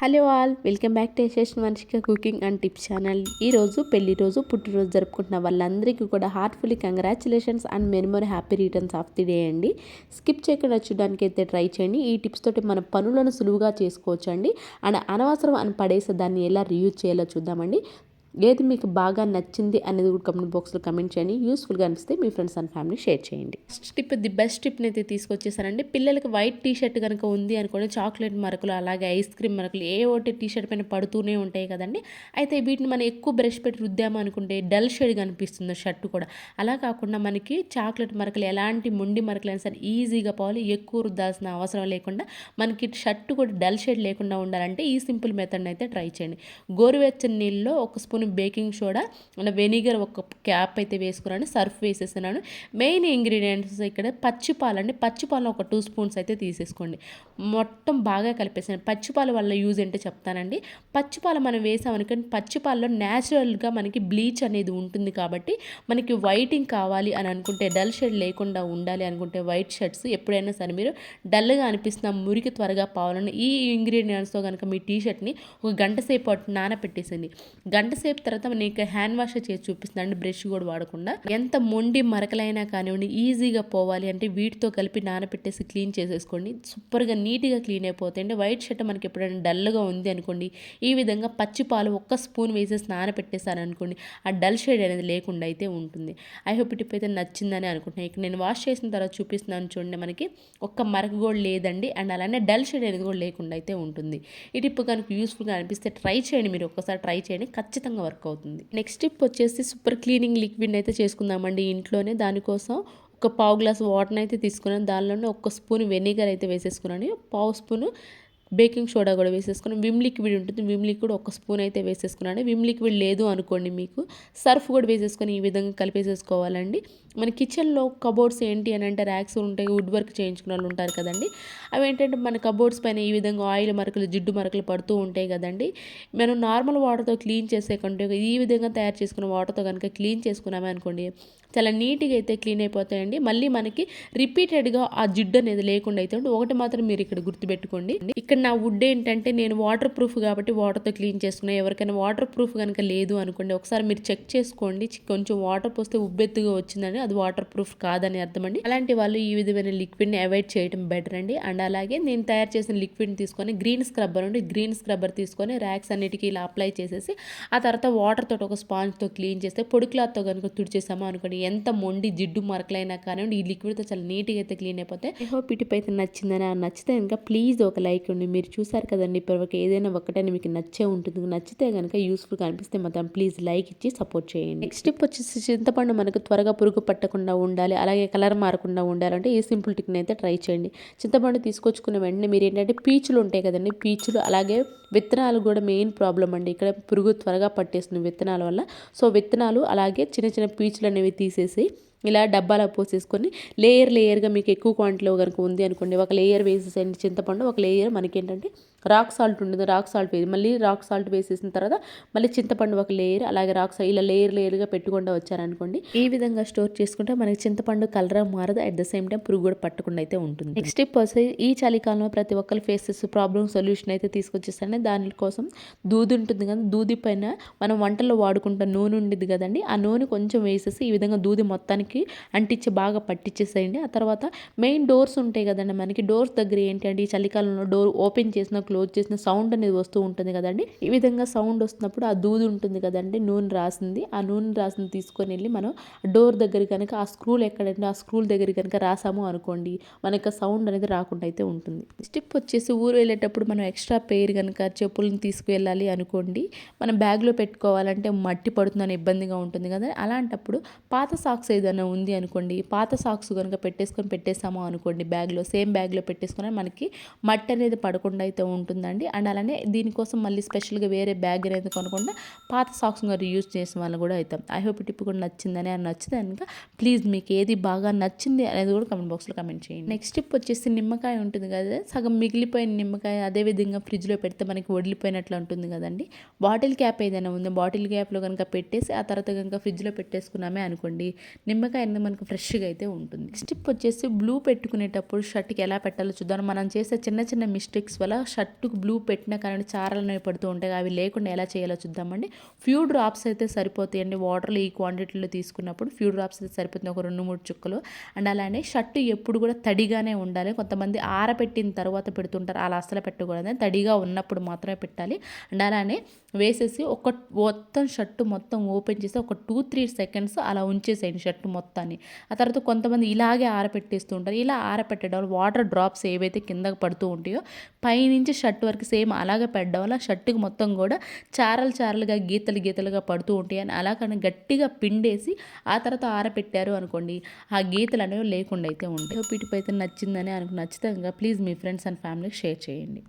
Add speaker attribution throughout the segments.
Speaker 1: Hello all, welcome back to Yashasvi Vamshika cooking and tips channel. ఈరోజు పెళ్లి రోజు పుట్టినరోజు జరుపుకుంటున్న వాళ్ళందరికీ కూడా heartfully congratulations and many more happy returns of the day అండి. స్కిప్ చేయకుండా చూడడానికి అయితే ట్రై చేయండి. ఈ టిప్స్ తోటి మన పనులను సులువుగా చేసుకోవచ్చు అండి. అండ్ అనవసరం అని పడేసే దాన్ని ఎలా రీయూజ్ చేయాలో చూద్దామండి. ఏది మీకు బాగా నచ్చింది అనేది కూడా కమెంట్ బాక్స్లో కమెంట్ చేయండి. యూస్ఫుల్గా అనిపిస్తే మీ ఫ్రెండ్స్ అండ్ ఫ్యామిలీ షేర్ చేయండి. ఫస్ట్ టిప్, ది బెస్ట్ టిప్ని అయితే తీసుకొచ్చేసానండి. పిల్లలకి వైట్ టీ షర్ట్ కనుక ఉంది అనుకోండి, చాక్లెట్ మరకలు అలాగే ఐస్ క్రీమ్ మరకలు ఏ ఒకటి టీ షర్ట్ పైన పడుతూనే ఉంటాయి కదండి. అయితే వీటిని మనం ఎక్కువ బ్రష్ పెట్టి రుద్దాము అనుకుంటే డల్ షేడ్ కనిపిస్తుంది షర్ట్ కూడా. అలా కాకుండా మనకి చాక్లెట్ మరకలు ఎలాంటి మొండి మరకలు అయినా సరే ఈజీగా పోవాలి, ఎక్కువ రుద్దాల్సిన అవసరం లేకుండా మనకి షర్ట్ కూడా డల్ షేడ్ లేకుండా ఉండాలంటే ఈ సింపుల్ మెథడ్ని అయితే ట్రై చేయండి. గోరువెచ్చని నీళ్ళలో ఒక స్పూన్ బేకింగ్ సోడా అలా వెనిగర్ ఒక క్యాప్ అయితే వేసుకున్నాను, సర్ఫ్ వేసేస్తున్నాను. మెయిన్ ఇంగ్రీడియంట్స్ ఇక్కడ పచ్చిపాలండి. పచ్చిపాలను ఒక 2 స్పూన్స్ అయితే తీసేసుకోండి. మొత్తం బాగా కలిపేసాను. పచ్చిపాల వల్ల యూజ్ ఏంటో చెప్తానండి. పచ్చిపాలు మనం వేసామనుకోండి, పచ్చిపాలలో న్యాచురల్గా మనకి బ్లీచ్ అనేది ఉంటుంది కాబట్టి మనకి వైటింగ్ కావాలి అని అనుకుంటే, డల్ షేడ్ లేకుండా ఉండాలి అనుకుంటే వైట్ షర్ట్స్ ఎప్పుడైనా సరే మీరు డల్గా అనిపిస్తున్న మురికి త్వరగా పోవాలని ఈ ఇంగ్రీడియంట్స్తో కనుక మీ టీ షర్ట్ని ఒక గంట సేపు నానపెట్టేసింది. గంట సేపు తర్వాత నీకు హ్యాండ్ వాష్ చేసి చూపిస్తున్నాను, బ్రష్ కూడా వాడకుండా. ఎంత మొండి మరకలైనా కానివ్వండి ఈజీగా పోవాలి అంటే వీటితో కలిపి నానపెట్టేసి క్లీన్ చేసేసుకోండి. సూపర్గా నీట్గా క్లీన్ అయిపోతాయండి. వైట్ షర్ట్ మనకి ఎప్పుడైనా డల్గా ఉంది అనుకోండి, ఈ విధంగా పచ్చి పాలు 1 స్పూన్ వేసేసి నానపెట్టేసాను అనుకోండి, ఆ డల్ షేడ్ అనేది లేకుండా అయితే ఉంటుంది. ఐ హోప్ టిప్ అయితే నచ్చిందని అనుకుంటున్నాను. ఇక్కడ నేను వాష్ చేసిన తర్వాత చూపిస్తున్నాను చూడండి, మనకి ఒక్క మరక కూడా లేదండి. అండ్ అలానే డల్ షేడ్ అనేది కూడా లేకుండా అయితే ఉంటుంది. ఈ టిప్ కనుక యూస్ఫుల్గా అనిపిస్తే ట్రై చేయండి. మీరు ఒక్కసారి ట్రై చేయండి, ఖచ్చితంగా వర్క్ అవుతుంది. నెక్స్ట్ టిప్ వచ్చేసి సూపర్ క్లీనింగ్ లిక్విడ్ అయితే చేసుకుందామండి ఇంట్లోనే. దానికోసం ఒక పావు గ్లాస్ వాటర్ని అయితే తీసుకున్నాను. దానిలోనే 1 స్పూన్ వెనిగర్ అయితే వేసేసుకున్నాను. పావు స్పూను బేకింగ్ సోడా కూడా వేసేసుకుని, విమ్ లిక్విడ్ ఉంటుంది, విమ్ లిక్విడ్ 1 స్పూన్ అయితే వేసేసుకున్నాను. విమ్ లిక్విడ్ లేదు అనుకోండి మీకు సర్ఫ్ కూడా వేసేసుకొని ఈ విధంగా కలిపేసేసుకోవాలండి. మన కిచెన్లో కబోర్డ్స్ ఏంటి అని అంటే ర్యాక్స్ ఉంటాయి, వుడ్ వర్క్ చేయించుకున్న వాళ్ళు ఉంటారు కదండి. అవి ఏంటంటే మన కబోర్డ్స్ పైన ఈ విధంగా ఆయిల్ మరకలు జిడ్డు మరకలు పడుతూ ఉంటాయి కదండి. మనం నార్మల్ వాటర్తో క్లీన్ చేసే కంటే ఈ విధంగా తయారు చేసుకున్న వాటర్తో కనుక క్లీన్ చేసుకున్నామే అనుకోండి, చాలా నీట్గా అయితే క్లీన్ అయిపోతాయండి. మళ్ళీ మనకి రిపీటెడ్గా ఆ జిడ్డు అనేది లేకుండా అయితే ఉంటుంది. ఒకటి మాత్రం మీరు ఇక్కడ గుర్తుపెట్టుకోండి, ఇక్కడ నా వుడ్ ఏంటంటే నేను వాటర్ ప్రూఫ్ కాబట్టి వాటర్తో క్లీన్ చేసుకున్నా. ఎవరికైనా వాటర్ ప్రూఫ్ కనుక లేదు అనుకోండి, ఒకసారి మీరు చెక్ చేసుకోండి. కొంచెం వాటర్ పోస్తే ఉబ్బెత్తుగా వచ్చిందని అది వాటర్ ప్రూఫ్ కాదని అర్థం అండి. అలాంటి వాళ్ళు ఈ విధమైన లిక్విడ్ని అవాయిడ్ చేయడం బెటర్ అండి. అండ్ అలాగే నేను తయారు చేసిన లిక్విడ్ని తీసుకొని గ్రీన్ స్క్రబ్బర్ ఉండి గ్రీన్ స్క్రబ్బర్ తీసుకొని ర్యాక్స్ అన్నిటికీ ఇలా అప్లై చేసేసి ఆ తర్వాత వాటర్ తోటి ఒక స్పాంజ్తో క్లీన్ చేస్తే, పొడి క్లాత్తో కనుక తుడిచేసామో అనుకోండి, ఎంత మొండి జిడ్డు మరకలైనా కానివ్వండి ఈ లిక్విడ్తో చాలా నీట్గా అయితే క్లీన్ అయిపోతాయి. ఐ హోప్ ఇటుపై అయితే నచ్చిందని. నచ్చితే కనుక ప్లీజ్ ఒక లైక్ ఉండి. మీరు చూసారు కదండి ఇప్పటివరకు ఏదైనా ఒకటైనా మీకు నచ్చే ఉంటుంది. నచ్చితే కనుక యూస్ఫుల్గా అనిపిస్తే మాత్రం ప్లీజ్ లైక్ ఇచ్చి సపోర్ట్ చేయండి. నెక్స్ట్ టిప్ వచ్చేసి చింతపండు మనకు త్వరగా పురుగు పట్టకుండా ఉండాలి, అలాగే కలర్ మారకుండా ఉండాలంటే ఈ సింపుల్ టిక్ని అయితే ట్రై చేయండి. చింతపండు తీసుకొచ్చుకున్న వెంటనే మీరు ఏంటంటే పీచులు ఉంటాయి కదండి, పీచులు అలాగే విత్తనాలు కూడా మెయిన్ ప్రాబ్లం అండి. ఇక్కడ పురుగు త్వరగా పట్టేస్తుంది విత్తనాల వల్ల. సో విత్తనాలు అలాగే చిన్న చిన్న పీచులు అనేవి తీసేసి ఇలా డబ్బాలో పోసేసుకొని లేయర్గా మీకు ఎక్కువ క్వాంటిటీలో కనుక ఉంది అనుకోండి, ఒక లేయర్ వేసేసండి చింతపండు, ఒక లేయర్ మనకి ఏంటంటే రాక్ సాల్ట్ ఉంటుంది, రాక్ సాల్ట్ వేసి మళ్ళీ రాక్ సాల్ట్ వేసేసిన తర్వాత మళ్ళీ చింతపండు ఒక లేయర్, అలాగే రాక్ సాల్ట్ ఇలా లేయర్గా పెట్టుకుండా వచ్చారనుకోండి, ఈ విధంగా స్టోర్ చేసుకుంటే మనకి చింతపండు కలర్ మారదు, అట్ ద సేమ్ టైం పురుగు కూడా పట్టకుండా అయితే ఉంటుంది. నెక్స్ట్ టిప్ వచ్చి ఈ చలికాలంలో ప్రతి ఒక్కరు ఫేసెస్ ప్రాబ్లమ్ సొల్యూషన్ అయితే తీసుకొచ్చేస్తాను. దానికోసం దూది ఉంటుంది కదా, దూది పైన మనం వంటల్లో వాడుకుంటాం నూనె ఉండేది కదండి, ఆ నూనె కొంచెం వేసేసి ఈ విధంగా దూది మొత్తానికి అంటించి బాగా పట్టించేసేయండి. ఆ తర్వాత మెయిన్ డోర్స్ ఉంటాయి కదండి, మనకి డోర్స్ దగ్గర ఏంటంటే ఈ చలికాలంలో డోర్ ఓపెన్ చేసిన క్లోజ్ చేసిన సౌండ్ అనేది వస్తూ ఉంటుంది కదండి. ఈ విధంగా సౌండ్ వస్తున్నప్పుడు ఆ దూది ఉంటుంది కదండి నూనె రాసింది, ఆ నూనె రాసింది తీసుకొని వెళ్ళి మనం డోర్ దగ్గర కనుక ఆ స్క్రూల్ ఎక్కడంటే ఆ స్క్రూల్ దగ్గర కనుక రాసాము అనుకోండి, మనకి సౌండ్ అనేది రాకుండా అయితే ఉంటుంది. స్టిప్ వచ్చేసి ఊరు వెళ్ళేటప్పుడు మనం ఎక్స్ట్రా పెయిర్ కనుక చెప్పులను తీసుకువెళ్ళాలి అనుకోండి, మనం బ్యాగ్లో పెట్టుకోవాలంటే మట్టి పడుతుందని ఇబ్బందిగా ఉంటుంది కదా. అలాంటప్పుడు పాత సాక్స్ ఏదైనా ఉంది అనుకోండి, పాత సాక్స్ కనుక పెట్టేసాము అనుకోండి బ్యాగ్లో, సేమ్ బ్యాగ్లో పెట్టేసుకుని మనకి మట్టి అనేది పడకుండా అయితే ఉంటుందండి. అండ్ అలానే దీనికోసం మళ్ళీ స్పెషల్గా వేరే బ్యాగ్ అనేది కొనకుండా పాత సాక్స్ రీయూజ్ చేసిన వాళ్ళు కూడా అవుతాం. ఐ హోప్ టిప్ కూడా నచ్చిందని. నచ్చితే కనుక ప్లీజ్ మీకు ఏది బాగా నచ్చింది అనేది కూడా కమెంట్ బాక్స్లో కమెంట్ చేయండి. నెక్స్ట్ టిప్ వచ్చేసి నిమ్మకాయ ఉంటుంది కదా, సగం మిగిలిపోయిన నిమ్మకాయ అదేవిధంగా ఫ్రిడ్జ్లో పెడితే మనకి వదిలిపోయినట్లు ఉంటుంది కదండి. బాటిల్ క్యాప్ ఏదైనా ఉంది, బాటిల్ క్యాప్లో కనుక పెట్టేసి ఆ తర్వాత కనుక ఫ్రిడ్జ్లో పెట్టేసుకున్నామే అనుకోండి, నిమ్మకాయ అనేది మనకు ఫ్రెష్గా అయితే ఉంటుంది. నెక్స్ట్ టిప్ వచ్చేసి బ్లూ పెట్టుకునేటప్పుడు షర్ట్కి ఎలా పెట్టాలో చూద్దాం. మనం చేసే చిన్న చిన్న మిస్టేక్స్ వల్ల షర్ట్ షర్టుకు బ్లూ పెట్టినా కానీ చారలు అనేవి పడుతూ ఉంటాయి. అవి లేకుండా ఎలా చేయాలో చూద్దామండి. ఫ్యూ డ్రాప్స్ అయితే సరిపోతాయండి. వాటర్లో ఈ క్వాంటిటీలో తీసుకున్నప్పుడు ఫ్యూ డ్రాప్స్ అయితే సరిపోతుంది, ఒక 2-3 చుక్కలు. అండ్ అలానే షర్టు ఎప్పుడు కూడా తడిగానే ఉండాలి. కొంతమంది ఆరబెట్టిన తర్వాత పెడుతుంటారు, అలా అస్సలు పెట్టకూడదు, తడిగా ఉన్నప్పుడు మాత్రమే పెట్టాలి. అండ్ అలానే వేసేసి ఒక మొత్తం షర్టు మొత్తం ఓపెన్ చేసి ఒక 2-3 సెకండ్స్ అలా ఉంచేసేయండి షర్టు మొత్తాన్ని. ఆ తర్వాత కొంతమంది ఇలాగే ఆరపెట్టేస్తూ ఉంటారు. ఇలా ఆరపెట్టడం వల్ల వాటర్ డ్రాప్స్ ఏవైతే కిందకు పడుతూ ఉంటాయో పైనుంచి షర్ట్ వరకు సేమ్ అలాగే పెట్టడం వల్ల షర్టుకి మొత్తం కూడా చారలు చారలుగా గీతలు గీతలుగా పడుతూ ఉంటాయి. అని అలా కానీ గట్టిగా పిండేసి ఆ తర్వాత ఆరపెట్టారు అనుకోండి, ఆ గీతలు అనేవి లేకుండా అయితే ఉంటాయి. పీటిపై అయితే నచ్చిందని నచ్చితే ఇంకా ప్లీజ్ మీ ఫ్రెండ్స్ అండ్ ఫ్యామిలీకి షేర్ చేయండి.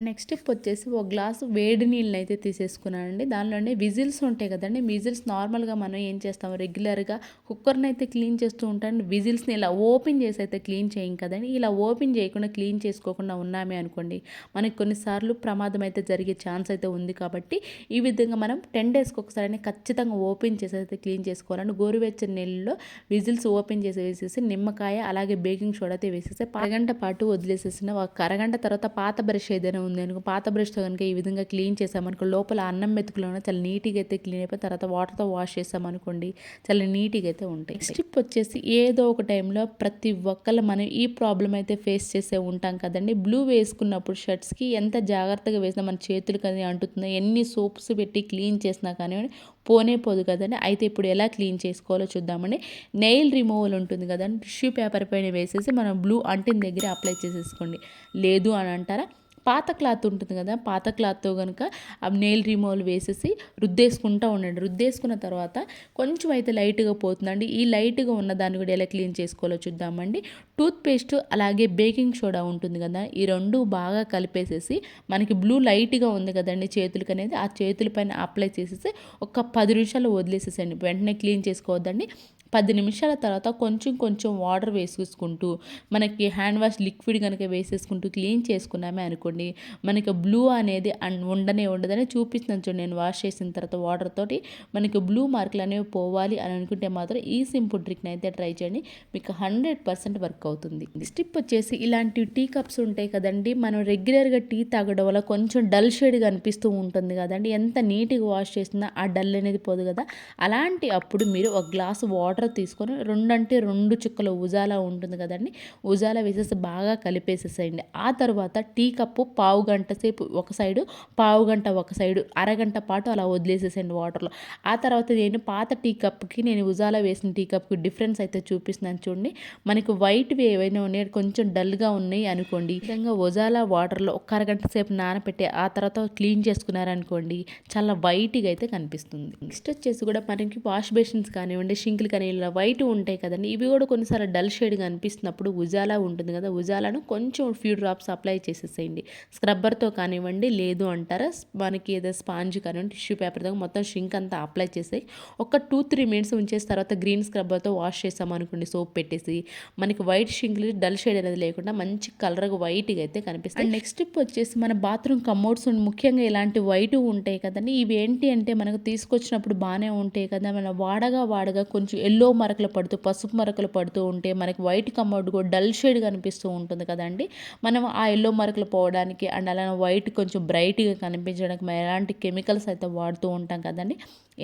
Speaker 1: నెక్స్ట్ స్టెప్ వచ్చేసి ఒక గ్లాసు వేడి నీళ్ళని అయితే తీసేసుకున్నానండి. దానిలోనే విజిల్స్ ఉంటాయి కదండి. విజిల్స్ నార్మల్గా మనం ఏం చేస్తాం, రెగ్యులర్గా కుక్కర్ని అయితే క్లీన్ చేస్తూ ఉంటాను. విజిల్స్ని ఇలా ఓపెన్ చేసి అయితే క్లీన్ చేయం కదండి. ఇలా ఓపెన్ చేయకుండా క్లీన్ చేసుకోకుండా ఉన్నామే అనుకోండి, మనకి కొన్నిసార్లు ప్రమాదం అయితే జరిగే ఛాన్స్ అయితే ఉంది. కాబట్టి ఈ విధంగా మనం 10 డేస్కి ఒకసారి ఖచ్చితంగా ఓపెన్ చేసి అయితే క్లీన్ చేసుకోవాలండి. గోరువెచ్చని నీళ్ళలో విజిల్స్ ఓపెన్ చేసి వేసేసి నిమ్మకాయ అలాగే బేకింగ్ సోడా అయితే వేసేసి అరగంట పాటు వదిలేసేసిన ఒక అరగంట తర్వాత పాత బ్రష్ ఏదైనా ఉంది అనుకో, పాత బ్రష్తో కనుక ఈ విధంగా క్లీన్ చేసామనుకో లోపల అన్నం మెతుకులోనే చాలా నీట్గా అయితే క్లీన్ అయిపోయి తర్వాత వాటర్తో వాష్ చేసామనుకోండి చాలా నీట్గా అయితే ఉంటాయి. స్టిప్ వచ్చేసి ఏదో ఒక టైంలో ప్రతి ఒక్కళ్ళు మనం ఈ ప్రాబ్లం అయితే ఫేస్ చేసే ఉంటాం కదండి. బ్లూ వేసుకున్నప్పుడు షర్ట్స్కి ఎంత జాగ్రత్తగా వేసినా మన చేతులు కానీ అంటుతుందో, ఎన్ని సోప్స్ పెట్టి క్లీన్ చేసినా కానీ పోనే పోదు కదండి. అయితే ఇప్పుడు ఎలా క్లీన్ చేసుకోవాలో చూద్దామండి. నెయిల్ రిమూవల్ ఉంటుంది కదండి, టిష్యూ పేపర్ పైన వేసేసి మనం బ్లూ అంటిన దగ్గర అప్లై చేసేసుకోండి. లేదు అని అంటారా, పాత క్లాత్ ఉంటుంది కదా, పాత క్లాత్తో కనుక ఆ నెయిల్ రిమూవల్ వేసేసి రుద్దేసుకుంటూ ఉండండి. రుద్దేసుకున్న తర్వాత కొంచెం అయితే లైట్గా పోతుందండి. ఈ లైట్గా ఉన్న దాన్ని కూడా ఎలా క్లీన్ చేసుకోవాలో చూద్దామండి. టూత్పేస్ట్ అలాగే బేకింగ్ సోడా ఉంటుంది కదా, ఈ రెండు బాగా కలిపేసేసి మనకి బ్లూ లైట్గా ఉంది కదండి చేతులకి అనేది, ఆ చేతుల పైన అప్లై చేసేసి ఒక 10 నిమిషాలు వదిలేసేసండి. వెంటనే క్లీన్ చేసుకోవద్దండి. 10 నిమిషాల తర్వాత కొంచెం కొంచెం వాటర్ వేసేసుకుంటూ మనకి హ్యాండ్ వాష్ లిక్విడ్ కనుక వేసేసుకుంటూ క్లీన్ చేసుకున్నామే అనుకోండి, మనకి బ్లూ అనేది ఉండనే ఉండదని చూపిస్తున్నాను చూడండి. నేను వాష్ చేసిన తర్వాత వాటర్ తోటి మనకి బ్లూ మార్కులు అనేవి పోవాలి అని అనుకుంటే మాత్రం ఈ సింపుల్ ట్రిక్ని అయితే ట్రై చేయండి, మీకు 100% వర్క్ అవుతుంది. స్టిప్ వచ్చేసి ఇలాంటి టీ కప్స్ ఉంటాయి కదండి, మనం రెగ్యులర్గా టీ తాగడం వల్ల కొంచెం డల్ షేడ్గా అనిపిస్తూ ఉంటుంది కదండి. ఎంత నీట్గా వాష్ చేసినా ఆ డల్ అనేది పోదు కదా. అలాంటి అప్పుడు మీరు ఒక గ్లాసు వాటర్ తీసుకొని 2 చుక్కల ఉజాలా ఉంటుంది కదండి, ఉజాలా వేసేసి బాగా కలిపేసేసేయండి. ఆ తర్వాత టీ కప్పు పావు గంట సేపు ఒక సైడు, పావు గంట ఒక సైడు, అరగంట పాటు అలా వదిలేసేసేయండి వాటర్లో. ఆ తర్వాత నేను పాత టీ కప్కి నేను ఉజాలా వేసిన టీ కప్కి డిఫరెన్స్ అయితే చూపిస్తున్నాను చూడండి. మనకి వైట్వి ఏవైనా ఉన్నాయి కొంచెం డల్గా ఉన్నాయి అనుకోండి, ఈ విధంగా ఉజాలా వాటర్లో ఒక అరగంట సేపు నానపెట్టి ఆ తర్వాత క్లీన్ చేసుకున్నారనుకోండి చాలా వైట్గా అయితే కనిపిస్తుంది. నెక్స్ట్ వచ్చేసి కూడా మనకి వాష్ బేసిన్స్ కానివ్వండి, షింకులు కానీ ఇలా వైట్ ఉంటాయి కదండి, ఇవి కూడా కొన్నిసార్లు డల్ షేడ్గా అనిపిస్తున్నప్పుడు ఉజాలా ఉంటుంది కదా, ఉజాలను కొంచెం ఫ్యూ డ్రాప్స్ అప్లై చేసేసేయండి. స్క్రబ్బర్తో కానివ్వండి, లేదు అంటారా మనకి ఏదో స్పాంజ్ కానివ్వండి టిష్యూ పేపర్తో మొత్తం షింక్ అంతా అప్లై చేసి ఒక 2-3 మినిట్స్ ఉంచేసిన తర్వాత గ్రీన్ స్క్రబ్బర్తో వాష్ చేసామనుకోండి సోప్ పెట్టేసి, మనకి వైట్ షింకులు డల్ షేడ్ అనేది లేకుండా మంచి కలర్గా వైట్గా అయితే కనిపిస్తుంది. నెక్స్ట్ టిప్ వచ్చేసి మన బాత్రూమ్ కమోడ్స్ ముఖ్యంగా ఇలాంటి వైట్ ఉంటాయి కదండి, ఇవి ఏంటి అంటే మనకు తీసుకొచ్చినప్పుడు బాగానే ఉంటాయి కదా, మన వాడగా కొంచెం ఎల్లో మరకలు పడుతూ పసుపు మరకలు పడుతూ ఉంటే మనకి వైట్ కమోడ్ కూడా డల్ షేడ్ కనిపిస్తూ ఉంటుంది కదండి. మనం ఆ ఎల్లో మరకలు పోవడానికి అండ్ అలానే వైట్ కొంచెం బ్రైట్గా కనిపించడానికి మనం ఎలాంటి కెమికల్స్ అయితే వాడుతూ ఉంటాం కదండి.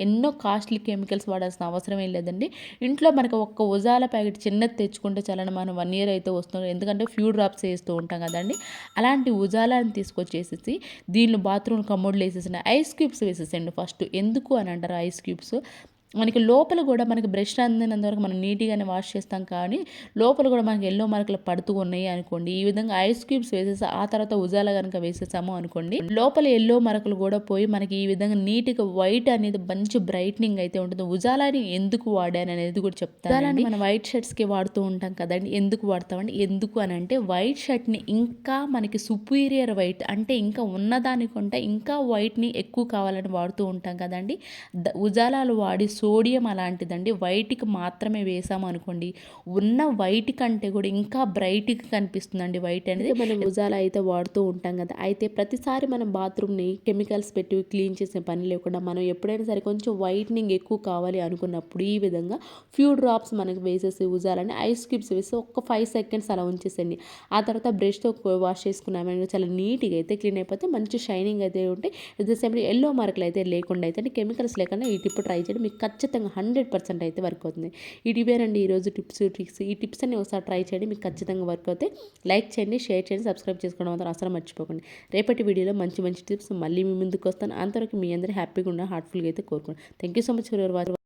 Speaker 1: ఎన్నో కాస్ట్లీ కెమికల్స్ వాడాల్సిన అవసరం ఏం లేదండి. ఇంట్లో మనకు ఒక్క ఉజాల ప్యాకెట్ చిన్నది తెచ్చుకుంటే చాలని మనం 1 ఇయర్ అయితే వస్తుంది, ఎందుకంటే ఫ్యూ డ్రాప్స్ వేస్తూ ఉంటాం కదండి. అలాంటి ఉజాలాని తీసుకొచ్చేసేసి దీనిలో బాత్రూమ్ కమోడ్లు వేసేసిన ఐస్ క్యూబ్స్ వేసేసండి ఫస్ట్. ఎందుకు అని అంటారు ఐస్ క్యూబ్స్, మనకి లోపల కూడా మనకి బ్రష్ అందినంత వరకు మనం నీట్గానే వాష్ చేస్తాం, కానీ లోపల కూడా మనకి ఎల్లో మార్కులు పడుతూ ఉన్నాయి అనుకోండి, ఈ విధంగా ఐస్ క్యూబ్స్ వేసేసి ఆ తర్వాత ఉజాలా కనుక వేసేసాము అనుకోండి లోపల ఎల్లో మరకలు కూడా పోయి మనకి ఈ విధంగా నీట్గా వైట్ అనేది మంచి బ్రైట్నింగ్ అయితే ఉంటుంది. ఉజాలాని ఎందుకు వాడాను అనేది కూడా చెప్తాను. ఉజాలాని మనం వైట్ షర్ట్స్కి వాడుతూ ఉంటాం కదండి, ఎందుకు వాడతామండి, ఎందుకు అని అంటే వైట్ షర్ట్ని ఇంకా మనకి సుపీరియర్ వైట్ అంటే ఇంకా ఉన్నదానికంటే ఇంకా వైట్ని ఎక్కువ కావాలని వాడుతూ ఉంటాం కదండి. ఉజాలాలు వాడి
Speaker 2: సోడియం అలాంటిదండి. వైట్‌కి మాత్రమే వేసామనుకోండి, ఉన్న వైట్ కంటే కూడా ఇంకా బ్రైట్‌గా కనిపిస్తుందండి వైట్ అనేది.
Speaker 1: మనం ఉజాలా అయితే వాడుతూ ఉంటాం కదా. అయితే ప్రతిసారి మనం బాత్రూమ్‌ని కెమికల్స్ పెట్టి క్లీన్ చేసే పని లేకుండా మనం ఎప్పుడైనా సరే కొంచెం వైట్నింగ్ ఎక్కువ కావాలి అనుకున్నప్పుడు ఈ విధంగా ఫ్యూ డ్రాప్స్ మనకు వేసేసి ఉజాలని ఐస్ క్యూబ్స్ వేసి ఒక 5 సెకండ్స్ అలా ఉంచేసేయండి. ఆ తర్వాత బ్రష్‌తో వాష్ చేసుకున్నామని చాలా నీట్‌గా అయితే క్లీన్ అయిపోతే మంచి షైనింగ్ అయితే ఉంటే అట్ ద సేమ్ యెల్లో మార్కులు అయితే లేకుండా అయితే కెమికల్స్ లేకుండా ఈ టిప్ ట్రై చేయండి. మీకు ఖచ్చితంగా 100% అయితే వర్క్ అవుతుంది. ఇవేనండి ఈరోజు టిప్స్, ట్రిక్స్. ఈ టిప్స్ అన్ని ఒకసారి ట్రై చేయండి. మీకు ఖచ్చితంగా వర్క్ అవుతాయి. లైక్ చేయండి, షేర్ చేయండి, సబ్స్క్రైబ్ చేసుకోవడం మాత్రం అసలు మర్చిపోకండి. రేపటి వీడియోలో మంచి మంచి టిప్స్ మళ్ళీ మీ ముందుకు వస్తాను. అంతవరకు మీ అందరూ హ్యాపీగా ఉన్న హార్ట్ఫుల్గా అయితే కోరుకోండి. Thank you so much for your watch.